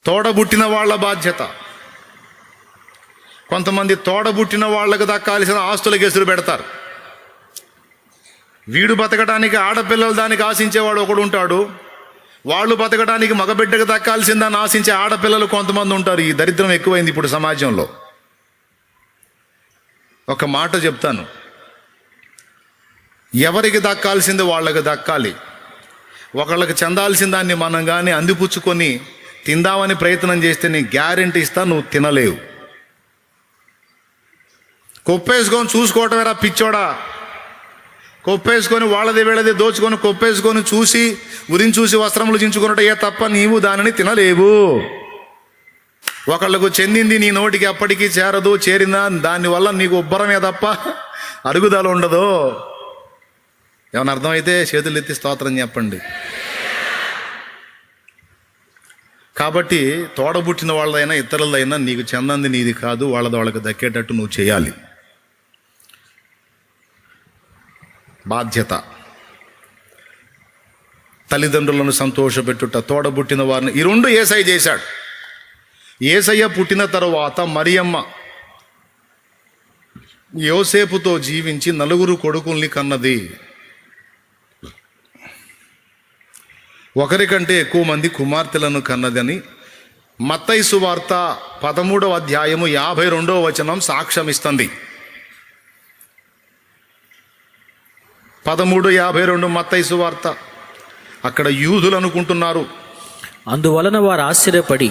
తోడబుట్టిన వాళ్ళ బాధ్యత. కొంతమంది తోడబుట్టిన వాళ్ళకు దక్కాల్సిన ఆస్తులకు ఎసురు పెడతారు. వీడు బతకడానికి ఆడపిల్లలు దానికి ఆశించేవాడు ఒకడు ఉంటాడు, వాళ్ళు బతకడానికి మగబిడ్డకు దక్కాల్సిందని ఆశించే ఆడపిల్లలు కొంతమంది ఉంటారు. ఈ దరిద్రం ఎక్కువైంది ఇప్పుడు సమాజంలో. ఒక మాట చెప్తాను, ఎవరికి దక్కాల్సింది వాళ్ళకి దక్కాలి. ఒకళ్ళకి చెందాల్సిన దాన్ని మనం కానీ అందిపుచ్చుకొని తిందామని ప్రయత్నం చేస్తే నీ గ్యారెంటీ ఇస్తా, నువ్వు తినలేవు. కొప్పేసుకొని చూసుకోవటమేరా పిచ్చోడా. కొప్పేసుకొని వాళ్ళది వీళ్ళది దోచుకొని కొప్పేసుకొని చూసి ఉరిని చూసి వస్త్రములు చించుకున్నట్టయ్యే తప్ప నీవు దానిని తినలేవు. ఒకళ్ళకు చెందింది నీ నోటికి ఎప్పటికీ చేరదు, చేరినా దానివల్ల నీకు ఉబ్బరమే తప్ప అరుగుదల ఉండదు. ఏమన్నా అర్థమైతే చేతులు ఎత్తి స్తోత్రం చెప్పండి. కాబట్టి తోడబుట్టిన వాళ్ళదైనా ఇతరులదైనా నీకు చెందంది నీది కాదు, వాళ్ళకి దక్కేటట్టు నువ్వు చేయాలి. బాధ్యత. తల్లిదండ్రులను సంతోషపెట్టుట, తోడబుట్టిన వారిని, ఈ రెండు యేసయ్య చేశాడు. యేసయ్య పుట్టిన తరువాత మరియమ్మ యోసేపుతో జీవించి 4 కొడుకుల్ని కన్నది. ఒకరికంటే ఎక్కువ మంది కుమార్తెలను కన్నదని మత్తయి సువార్త 13వ అధ్యాయము 52వ వచనం సాక్ష్యమిస్తుంది. 13:52 మత్తయి సువార్త. అక్కడ యూదులు అనుకుంటున్నారు, అందువలన వారు ఆశ్చర్యపడి,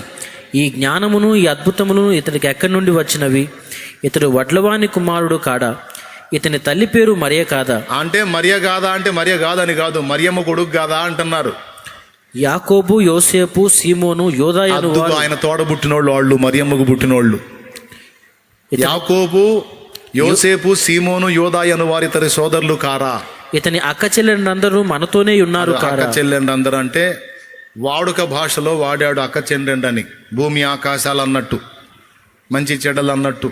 ఈ జ్ఞానమును ఈ అద్భుతమును ఇతనికి ఎక్కడి నుండి వచ్చినవి? ఇతడు వడ్లవాని కుమారుడు కాడా? ఇతని తల్లి పేరు మరియ కాదా? అంటే మరియ కాదా అంటే మరియ కాదని కాదు, మరియమ్మ కొడుకు కాదా అంటున్నారు. యాకోబు, యోసేపు, సీమోను, యోదాయను ఆయన తోడబుట్టినోళ్ళు, వాళ్ళు మరియమ్మకు పుట్టినోళ్ళు. యాకోబు, యోసేపు, సీమోను, యోదాయను వారి ఇతని సోదరులు కారా? ఇతని అక్క చెల్లెండ్రందరూ మనతోనే ఉన్నారు కారా? అక్క చెల్లెండ్రందరూ అంటే వాడుక భాషలో వాడాడు అక్క చెల్లెండని. భూమి ఆకాశాలు అన్నట్టు, మంచి చెడ్డలు అన్నట్టు,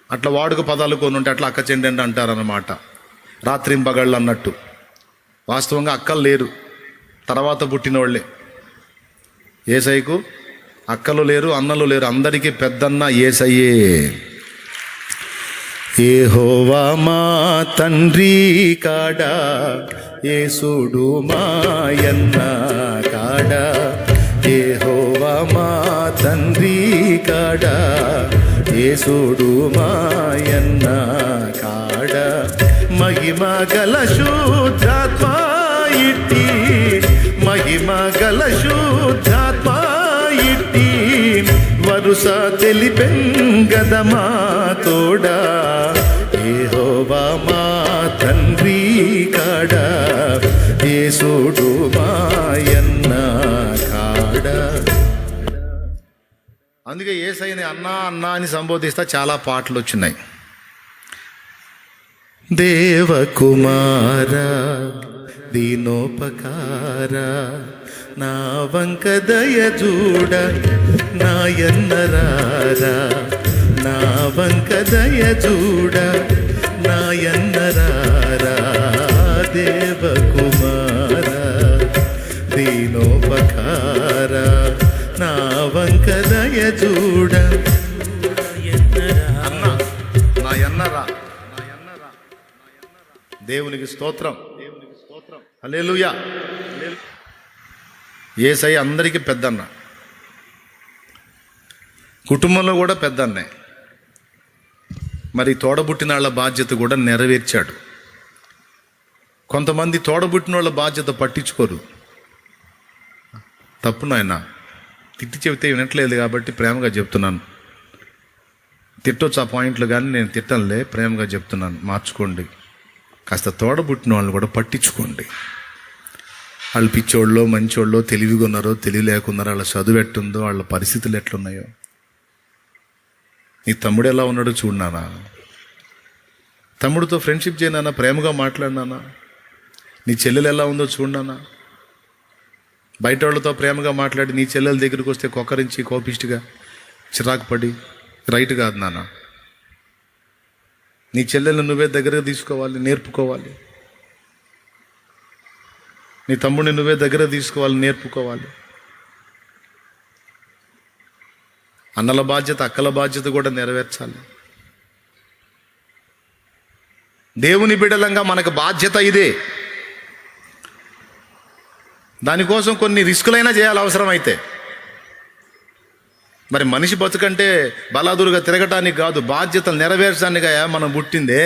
అట్లా వాడుక పదాలు కొన్ని ఉంటే అట్లా అక్క చెల్లెండు అంటారన్నమాట. రాత్రింపగళ్ళు అన్నట్టు. వాస్తవంగా అక్కలు లేరు, తర్వాత పుట్టినోళ్ళే. యేసయ్యకు అక్కలు లేరు, అన్నలు లేరు, అందరికీ పెద్దన్న యేసయ్యే. యెహోవా మా తండ్రి కాడా, యేసుడు మాయన్న కాడా. యెహోవా మా తండ్రి కాడా, యేసుడు మాయన్న కాడా. మహిమ గల శుద్ధాత్మ ఇట్టి, మహిమ గల శుద్ధాత్మ ఇట్టి వరుస తెలిపెంగదమా తోడా. యెహోవా మా తండ్రి కాడా, యేసుడు మాయన్న కాడా. అందుకే యేసయ్యని అన్నా అన్నా అని సంబోధిస్తా చాలా పాటలు వచ్చినాయి. దేవకుమార దీనోపకార, నా వంక దయ చూడ నాయన్నరారా, నా వంక దయ చూడ నాయన్నరారా. దేవకుమార దీనోపకార, నా వంక దయ చూడ నాయన్నరా. దేవునికి స్తోత్రం, హల్లెలూయా. యేసయ్య అందరికీ పెద్దన్న, కుటుంబంలో కూడా పెద్దన్నే. మరి తోడబుట్టిన వాళ్ళ బాధ్యత కూడా నెరవేర్చాడు. కొంతమంది తోడబుట్టిన వాళ్ళ బాధ్యత పట్టించుకోరు. తప్పు నాయన, తిట్టి చెబితే వినట్లేదు కాబట్టి ప్రేమగా చెప్తున్నాను. తిట్టొచ్చు ఆ పాయింట్లు, కానీ నేను తిట్టనులే, ప్రేమగా చెప్తున్నాను. మార్చుకోండి. కాస్త తోడబుట్టిన వాళ్ళని కూడా పట్టించుకోండి. వాళ్ళు పిచ్చోళ్ళో మంచోళ్ళో, తెలివిగా ఉన్నారో తెలివి లేకున్నారో, వాళ్ళ చదువు ఎట్టుందో, వాళ్ళ పరిస్థితులు ఎట్లున్నాయో. నీ తమ్ముడు ఎలా ఉన్నాడో చూడనానా, తమ్ముడితో ఫ్రెండ్షిప్ చేయనానా, ప్రేమగా మాట్లాడినానా. నీ చెల్లెలు ఎలా ఉందో చూడనానా. బయట వాళ్ళతో ప్రేమగా మాట్లాడి నీ చెల్లెల దగ్గరికి వస్తే కొక్కరించి కోపిష్టిగా చిరాకు పడి రైట్ కాదు నాన్న. నీ చెల్లెలను నువ్వే దగ్గరకు తీసుకోవాలి, నేర్పుకోవాలి. నీ తమ్ముడిని నువ్వే దగ్గర తీసుకోవాలి, నేర్పుకోవాలి. అన్నల బాధ్యత, అక్కల బాధ్యత కూడా నెరవేర్చాలి. దేవుని బిడ్డలంగా మనకు బాధ్యత ఇదే. దానికోసం కొన్ని రిస్కులైనా చేయాలి అవసరమైతే. మరి మనిషి బతుకంటే బలాదురుగా తిరగటానికి కాదు, బాధ్యతలు నెరవేర్చడానిగా మనం పుట్టిందే.